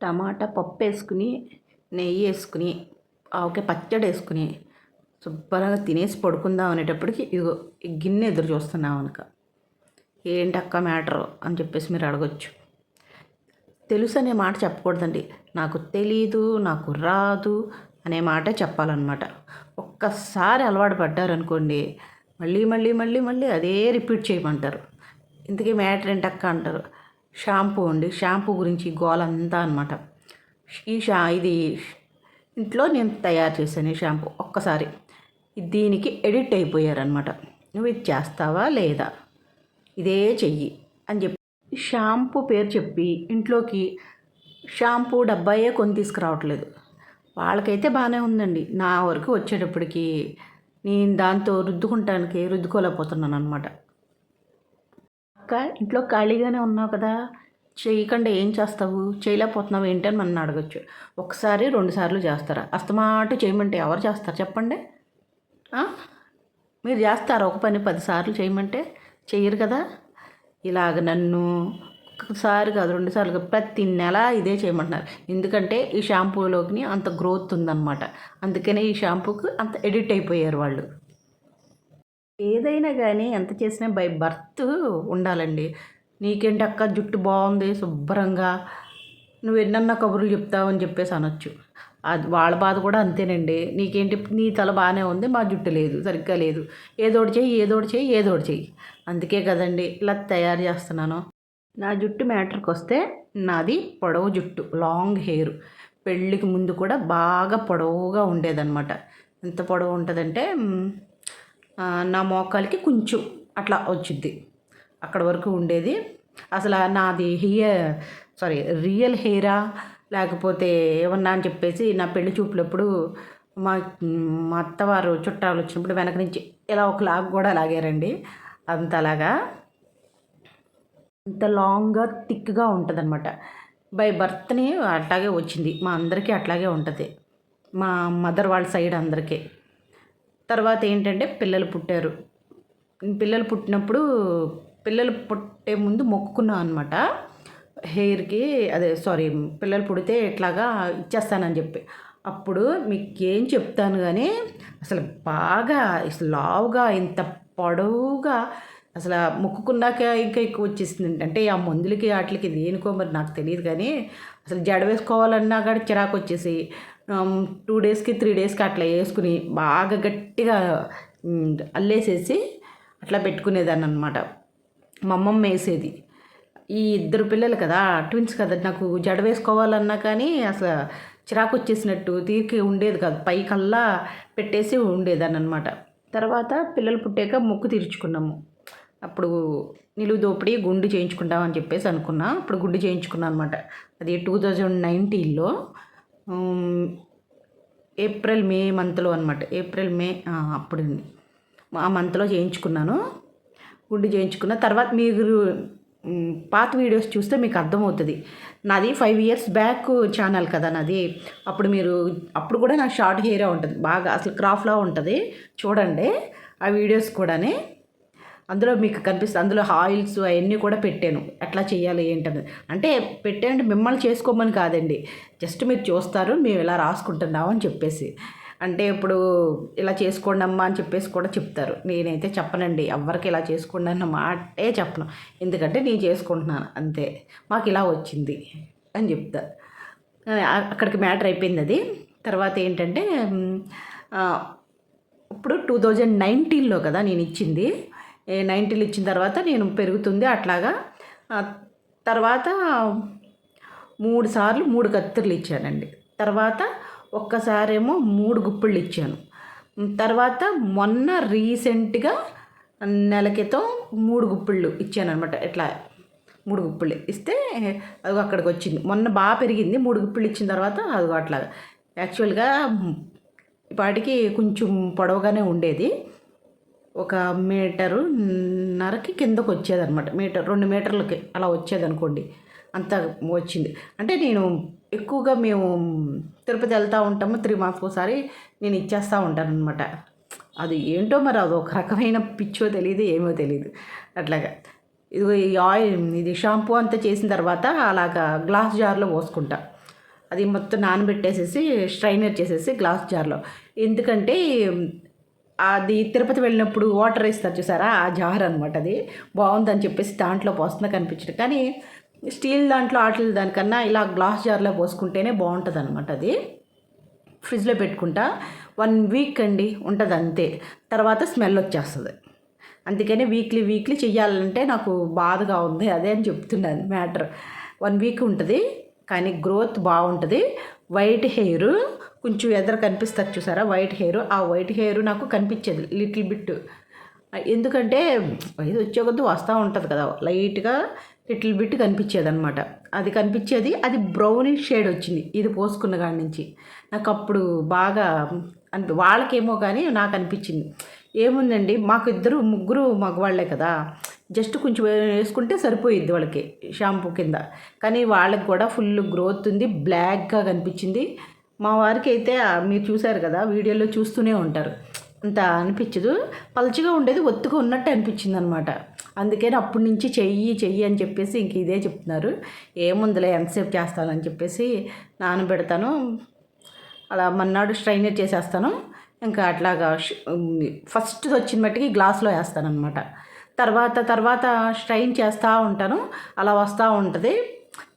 టమాటా పప్పు వేసుకుని నెయ్యి వేసుకుని ఆవకాయ పచ్చడి వేసుకుని శుభ్రంగా తినేసి పడుకుందాం అనేటప్పటికి ఇదిగో ఈ గిన్నె ఎదురు చూస్తున్నాం అనక ఏంటక్క మ్యాటరు అని చెప్పేసి మీరు అడగొచ్చు. తెలుసు అనే మాట చెప్పకూడదండి. నాకు తెలీదు, నాకు రాదు అనే మాట చెప్పాలన్నమాట. ఒక్కసారి అలవాటు పడ్డారనుకోండి మళ్ళీ మళ్ళీ మళ్ళీ మళ్ళీ అదే రిపీట్ చేయమంటారు. ఇంతకీ మ్యాటర్ ఏంటక్క అంటారు. షాంపూ అండి, షాంపూ గురించి గోలంతా అనమాట. ఇది ఇంట్లో నేను తయారు చేశాను ఈ షాంపూ. ఒక్కసారి దీనికి ఎడిట్ అయిపోయారనమాట. నువ్వు ఇది చేస్తావా లేదా, ఇదే చెయ్యి అని చెప్పి షాంపూ పేరు చెప్పి ఇంట్లోకి షాంపూ డబ్బాయే కొని తీసుకురావట్లేదు. వాళ్ళకైతే బాగానే ఉందండి. నా వరకు వచ్చేటప్పటికి నేను దాంతో రుద్దుకోలేకపోతున్నాను అనమాట. అక్క ఇంట్లో ఖాళీగానే ఉన్నావు కదా, చేయకుండా ఏం చేస్తావు, చేయలేకపోతున్నావు ఏంటని నన్ను అడగచ్చు. ఒకసారి 2 సార్లు చేస్తారా? అస్తమాటు చేయమంటే ఎవరు చేస్తారు చెప్పండి? మీరు చేస్తారా ఒక పని 10 సార్లు చేయమంటే? చెయ్యరు కదా. ఇలాగ నన్ను ఒకసారి కాదు 2 సార్లు కాదు, ప్రతి నెల ఇదే చేయమంటున్నారు. ఎందుకంటే ఈ షాంపూలోకి అంత గ్రోత్ ఉందన్నమాట. అందుకనే ఈ షాంపూకి అంత ఎడిట్ అయిపోయారు వాళ్ళు. ఏదైనా కానీ ఎంత చేసినా బై బర్త్ ఉండాలండి. నీకేంటి అక్క జుట్టు బాగుంది శుభ్రంగా, నువ్వు ఎన్నన్నా కబుర్లు చెప్తావు అని చెప్పేసి అనొచ్చు. అది వాళ్ళ బాధ కూడా అంతేనండి. నీకేంటి, నీ తల బాగానే ఉంది, మా జుట్టు లేదు, సరిగ్గా లేదు, ఏదోటి చెయ్యి ఏదోటి చెయ్యి ఏదోటి చెయ్యి. అందుకే కదండి ఇలా తయారు చేస్తున్నాను. నా జుట్టు మ్యాటర్కి వస్తే నాది పొడవు జుట్టు, లాంగ్ హెయిర్. పెళ్ళికి ముందు కూడా బాగా పొడవుగా ఉండేదన్నమాట. ఎంత పొడవు ఉంటుందంటే నా మోకాలికి కొంచెం అట్లా వచ్చిద్ది, అక్కడ వరకు ఉండేది. అసలు నాది రియల్ హెయిరా లేకపోతే ఏమన్నా అని చెప్పేసి నా పెళ్లి చూపులప్పుడు మా మా అత్తవారు చుట్టాలు వచ్చినప్పుడు వెనక నుంచి ఇలా ఒక లాగ్ కూడా లాగారండి. అంతలాగా అంత లాంగ్గా థిక్గా ఉంటుంది అనమాట. బై బర్త్ని అట్లాగే వచ్చింది. మా అందరికీ అట్లాగే ఉంటుంది, మా మదర్ వాళ్ళ సైడ్ అందరికీ. తర్వాత ఏంటంటే పిల్లలు పుట్టారు. పిల్లలు పుట్టినప్పుడు పిల్లలు పుట్టే ముందు మొక్కుకున్నాను అనమాట హెయిర్కి, పిల్లలు పుడితే ఇట్లాగా ఇచ్చేస్తానని చెప్పి. అప్పుడు మీకేం చెప్తాను కానీ అసలు బాగా లావుగా ఇంత పొడవుగా అసలు మొక్కుకున్నాక ఇంకా ఎక్కువ వచ్చేసింది. అంటే ఆ మందులకి వాటికి దేనికో మరి నాకు తెలియదు కానీ అసలు జడ వేసుకోవాలన్నా కూడా చిరాకు వచ్చేసి 2 డేస్కి 3 డేస్కి అట్లా వేసుకుని బాగా గట్టిగా అల్లేసేసి అట్లా పెట్టుకునేదాన్ని అనమాట. మా అమ్మమ్మ వేసేది. ఈ 2 పిల్లలు కదా, ట్విన్స్ కదా, నాకు జడ వేసుకోవాలన్నా కానీ అసలు చిరాకు వచ్చేసినట్టు తీరికి ఉండేది కాదు, పైకల్లా పెట్టేసి ఉండేదాన్ని అనమాట. తర్వాత పిల్లలు పుట్టాక మొక్కు తీర్చుకున్నాము. అప్పుడు నిలువు దోపిడి గుండు చేయించుకుంటామని చెప్పేసి అనుకున్నా. అప్పుడు గుండు చేయించుకున్నాను అనమాట. అది 2019లో ఏప్రిల్ మే మంత్లో అనమాట. ఏప్రిల్ మే అప్పుడు ఆ మంత్లో చేయించుకున్నాను. గుండు చేయించుకున్న తర్వాత మీరు పాత వీడియోస్ చూస్తే మీకు అర్థమవుతుంది. నాది 5 years బ్యాక్ ఛానల్ కదా నాది. అప్పుడు కూడా నాకు షార్ట్ హెయిరే ఉంటుంది, బాగా అసలు క్రాఫ్లా ఉంటుంది. చూడండి ఆ వీడియోస్ కూడానే, అందులో మీకు కనిపిస్తుంది. అందులో ఆయిల్స్ అవన్నీ కూడా పెట్టాను, ఎట్లా చేయాలి ఏంటని. అంటే పెట్టానంటే మిమ్మల్ని చేసుకోమని కాదండి, జస్ట్ మీరు చూస్తారు మేము ఇలా రాసుకుంటున్నాము అని చెప్పేసి. అంటే ఇప్పుడు ఇలా చేసుకోండి అమ్మా అని చెప్పేసి కూడా చెప్తారు. నేనైతే చెప్పనండి, ఎవరికి ఇలా చేసుకోండి అన్న మాటే చెప్పను. ఎందుకంటే నేను చేసుకుంటున్నాను అంతే, మాకు ఇలా వచ్చింది అని చెప్తా. అక్కడికి మ్యాటర్ అయిపోయింది అది. తర్వాత ఏంటంటే ఇప్పుడు 2019లో కదా నేను ఇచ్చింది. 19 ఇచ్చిన తర్వాత నేను పెరుగుతుంది అట్లాగా. తర్వాత 3 సార్లు 3 కత్తిర్లు ఇచ్చానండి. తర్వాత ఒక్కసారేమో 3 గుప్పిళ్ళు ఇచ్చాను. తర్వాత మొన్న రీసెంట్గా నెల క్రితం 3 గుప్పిళ్ళు ఇచ్చాను అనమాట. ఇట్లా 3 గుప్పిళ్ళు ఇస్తే అది అక్కడికి వచ్చింది. మొన్న బాగా పెరిగింది. 3 గుప్పిళ్ళు ఇచ్చిన తర్వాత అది అట్లాగా. యాక్చువల్గా వాటికి కొంచెం పొడవుగానే ఉండేది, 1.5 మీటరుకి కిందకు వచ్చేదనమాట. 2 మీటర్లకి అలా వచ్చేదనుకోండి, అంత వచ్చింది. అంటే నేను ఎక్కువగా మేము తిరుపతి వెళ్తూ ఉంటాము, 3 monthsకి ఒకసారి నేను ఇచ్చేస్తూ ఉంటాను అనమాట. అది ఏంటో మరి అది ఒక రకమైన పిచ్చో తెలియదు, ఏమో తెలియదు. అట్లాగా ఇది షాంపూ అంతా చేసిన తర్వాత అలాగా గ్లాస్ జార్లో పోసుకుంటా. అది మొత్తం నానబెట్టేసేసి స్ట్రైనర్ చేసేసి గ్లాస్ జార్లో. ఎందుకంటే అది తిరుపతి వెళ్ళినప్పుడు వాటర్ వేస్తారు చూసారా, ఆ జార్ అనమాట. అది బాగుందని చెప్పేసి దాంట్లో పోస్తున్నా కనిపించదు. కానీ స్టీల్ దాంట్లో ఆటలు దానికన్నా ఇలా గ్లాస్ జార్లో పోసుకుంటేనే బాగుంటుంది అనమాట. అది ఫ్రిడ్జ్లో పెట్టుకుంటా 1 వీక్ అండి ఉంటుంది అంతే. తర్వాత స్మెల్ వచ్చేస్తుంది. అందుకనే వీక్లీ చెయ్యాలంటే నాకు బాధగా ఉంది. అదే అని చెప్తున్నాను మ్యాటర్. 1 వీక్ ఉంటుంది కానీ గ్రోత్ బాగుంటుంది. వైట్ హెయిర్ కొంచెం ఎదర కనిపిస్తారు చూసారా వైట్ హెయిర్, ఆ వైట్ హెయిర్ నాకు కనిపించేది లిటిల్ బిట్. ఎందుకంటే ఇది వచ్చే కొద్ది వస్తూ ఉంటుంది కదా, లైట్గా లిటిల్ బిట్ కనిపించేది అనమాట. అది కనిపించేది, అది బ్రౌనిష్ షేడ్ వచ్చింది ఇది పోసుకున్న కాడి నుంచి. నాకు అప్పుడు బాగా వాళ్ళకేమో కానీ నాకు అనిపించింది ఏముందండి, మాకు ముగ్గురు మగవాళ్లే కదా, జస్ట్ కొంచెం వేసుకుంటే సరిపోయిద్ది వాళ్ళకి షాంపూ కింద. కానీ వాళ్ళకి కూడా ఫుల్ గ్రోత్ ఉంది, బ్లాక్గా కనిపించింది. మా వారికి అయితే మీరు చూశారు కదా వీడియోలో, చూస్తూనే ఉంటారు, అంత అనిపించదు, పలుచగా ఉండేది, ఒత్తుగా ఉన్నట్టు అనిపించింది అనమాట. అందుకని అప్పటి నుంచి చెయ్యి అని చెప్పేసి ఇంక ఇదే చెప్తున్నారు. ఏముందిలే ఎంతసేపు చేస్తానని చెప్పేసి నానబెడతాను, అలా మన్నాడు స్ట్రైనర్ చేసేస్తాను. ఇంకా అట్లాగా ఫస్ట్ వచ్చిన మట్టికి గ్లాస్లో వేస్తాను అనమాట. తర్వాత స్ట్రైన్ చేస్తూ ఉంటాను, అలా వస్తూ ఉంటుంది.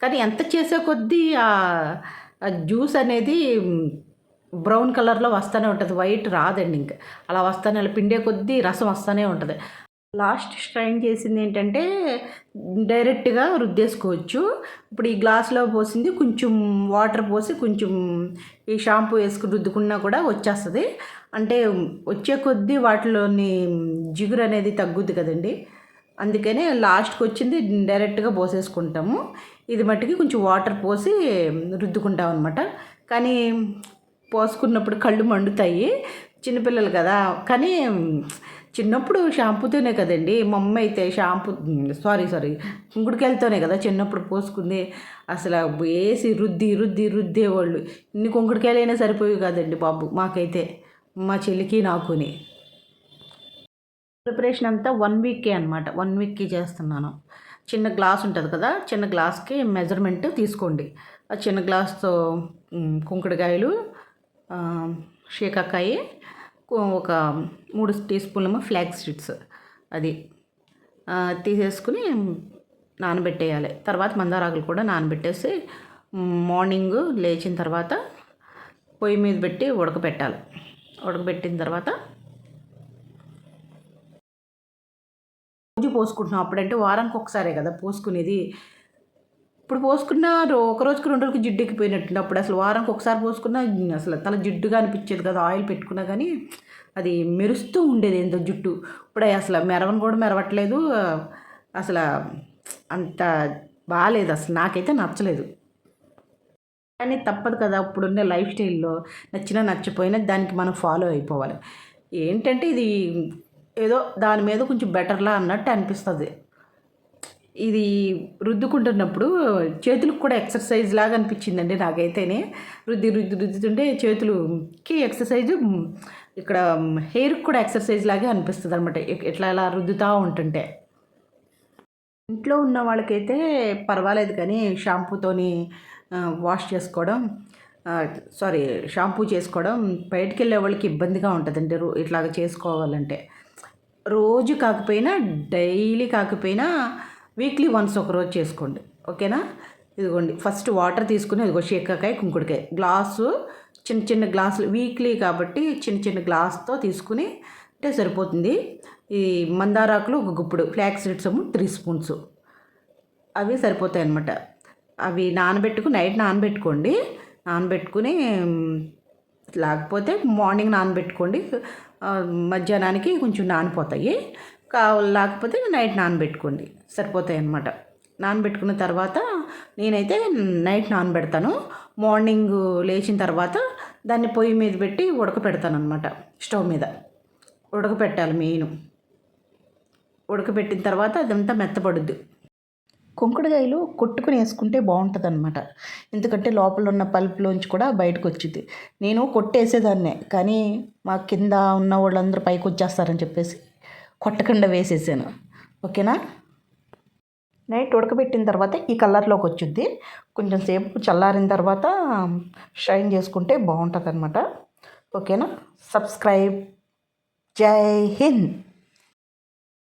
కానీ ఎంత చేసే కొద్దీ ఆ జ్యూస్ అనేది బ్రౌన్ కలర్లో వస్తూనే ఉంటుంది, వైట్ రాదండి. ఇంకా అలా వస్తానే, అలా పిండే కొద్దీ రసం వస్తూనే ఉంటుంది. లాస్ట్ స్ట్రైన్ చేసింది ఏంటంటే డైరెక్ట్గా రుద్దేసుకోవచ్చు. ఇప్పుడు ఈ గ్లాస్లో పోసింది కొంచెం వాటర్ పోసి కొంచెం ఈ షాంపూ వేసుకుని రుద్దుకున్నా కూడా వచ్చేస్తుంది. అంటే వచ్చే కొద్దీ వాటిలోని జిగురు అనేది తగ్గుద్ది కదండి, అందుకనే లాస్ట్కి వచ్చింది డైరెక్ట్గా పోసేసుకుంటాము. ఇది మట్టుకి కొంచెం వాటర్ పోసి రుద్దుకుంటాం అనమాట. కానీ పోసుకున్నప్పుడు కళ్ళు మండుతాయి, చిన్నపిల్లలు కదా. కానీ చిన్నప్పుడు షాంపూతోనే కదండి, మా అమ్మ అయితే సారీ కుంకుడుకాయలతోనే కదా చిన్నప్పుడు పోసుకుంది. అసలు వేసి రుద్దేవాళ్ళు. ఇన్ని కుంకుడుకాయలు అయినా సరిపోయి కదండి బాబు మాకైతే, మా చెల్లికి నాకుని. ప్రిపరేషన్ అంతా 1 వీకే అనమాట, 1 వీక్కి చేస్తున్నాను. చిన్న గ్లాస్ ఉంటుంది కదా, చిన్న గ్లాస్కి మెజర్మెంట్ తీసుకోండి. ఆ చిన్న గ్లాస్తో కుంకుడుకాయలు, షేకాకాయ, ఒక 3 టీ స్పూన్లు ఫ్లాక్స్ సీడ్స్ అది తీసేసుకుని నానబెట్టేయాలి. తర్వాత మందారాకులు కూడా నానబెట్టేసి మార్నింగ్ లేచిన తర్వాత పొయ్యి మీద పెట్టి ఉడకబెట్టాలి. ఉడకబెట్టిన తర్వాత రోజు పోసుకుంటున్నాం, అప్పుడంటే వారానికి ఒకసారే కదా పోసుకునేది. ఇప్పుడు పోసుకున్న ఒక రోజుకి 2 రోజులకి జిడ్డు ఎక్కిపోయినట్టుంది. అప్పుడు అసలు వారానికి ఒకసారి పోసుకున్నా అసలు తల జిడ్డుగా అనిపించేది కదా, ఆయిల్ పెట్టుకున్నా కానీ అది మెరుస్తూ ఉండేది ఏందో జుట్టు. ఇప్పుడు అసలు మెరవను కూడా మెరవట్లేదు, అసలు అంత బాగాలేదు, అసలు నాకైతే నచ్చలేదు. కానీ తప్పదు కదా, ఇప్పుడున్న లైఫ్ స్టైల్లో నచ్చినా నచ్చపోయినా దానికి మనం ఫాలో అయిపోవాలి. ఏంటంటే ఇది ఏదో దాని మీద కొంచెం బెటర్లా అన్నట్టు అనిపిస్తుంది. ఇది రుద్దుకుంటున్నప్పుడు చేతులకు కూడా ఎక్సర్సైజ్ లాగా అనిపించిందండి నాకైతేనే. రుద్దుతుంటే చేతులకి ఎక్సర్సైజు, ఇక్కడ హెయిర్కి కూడా ఎక్సర్సైజ్ లాగే అనిపిస్తుంది అనమాట, ఇలా రుద్దుతూ ఉంటుంటే. ఇంట్లో ఉన్న వాళ్ళకైతే పర్వాలేదు, కానీ షాంపూతోని వాష్ చేసుకోవడం షాంపూ చేసుకోవడం బయటికి వెళ్ళే వాళ్ళకి ఇబ్బందిగా ఉంటుందండి. ఇట్లాగ చేసుకోవాలంటే రోజు కాకపోయినా, డైలీ కాకపోయినా వీక్లీ వన్స్ ఒకరోజు చేసుకోండి, ఓకేనా. ఇదిగోండి ఫస్ట్ వాటర్ తీసుకుని, ఇదిగో షేకాకాయ, కుంకుడుకాయ గ్లాసు, చిన్న గ్లాసులు, వీక్లీ కాబట్టి చిన్న గ్లాస్తో తీసుకుని అంటే సరిపోతుంది. ఈ మందారాకులు ఒక గుప్పుడు, ఫ్లాక్స్ సీడ్స్ 3 స్పూన్స్, అవి సరిపోతాయి అన్నమాట. అవి నైట్ నానబెట్టుకోండి. నానబెట్టుకుని లేకపోతే మార్నింగ్ నానబెట్టుకోండి, మధ్యాహ్నానికి కొంచెం నానిపోతాయి. లేకపోతే నైట్ నానబెట్టుకోండి, సరిపోతాయి అన్నమాట. నానబెట్టుకున్న తర్వాత నేనైతే నైట్ నానబెడతాను, మార్నింగ్ లేచిన తర్వాత దాన్ని పొయ్యి మీద పెట్టి ఉడకపెడతాను అనమాట. స్టవ్ మీద ఉడకపెట్టాలి మెయిన్. ఉడకపెట్టిన తర్వాత అదంతా మెత్తపడుద్ది. కుంకుడుకాయలు కొట్టుకుని వేసుకుంటే బాగుంటుంది అనమాట, ఎందుకంటే లోపల ఉన్న పల్పులోంచి కూడా బయటకు వచ్చింది. నేను కొట్టేసేదాన్నే, కానీ మా కింద ఉన్న వాళ్ళందరూ పైకి వచ్చేస్తారని చెప్పేసి కొట్టకుండా వేసేసాను, ఓకేనా. నైట్ ఉడకబెట్టిన తర్వాత ఈ కలర్లోకి వచ్చుద్ది. కొంచెం సేపు చల్లారిన తర్వాత షైన్ చేసుకుంటే బాగుంటుంది అనమాట. ఓకేనా? సబ్స్క్రైబ్. జై హింద్.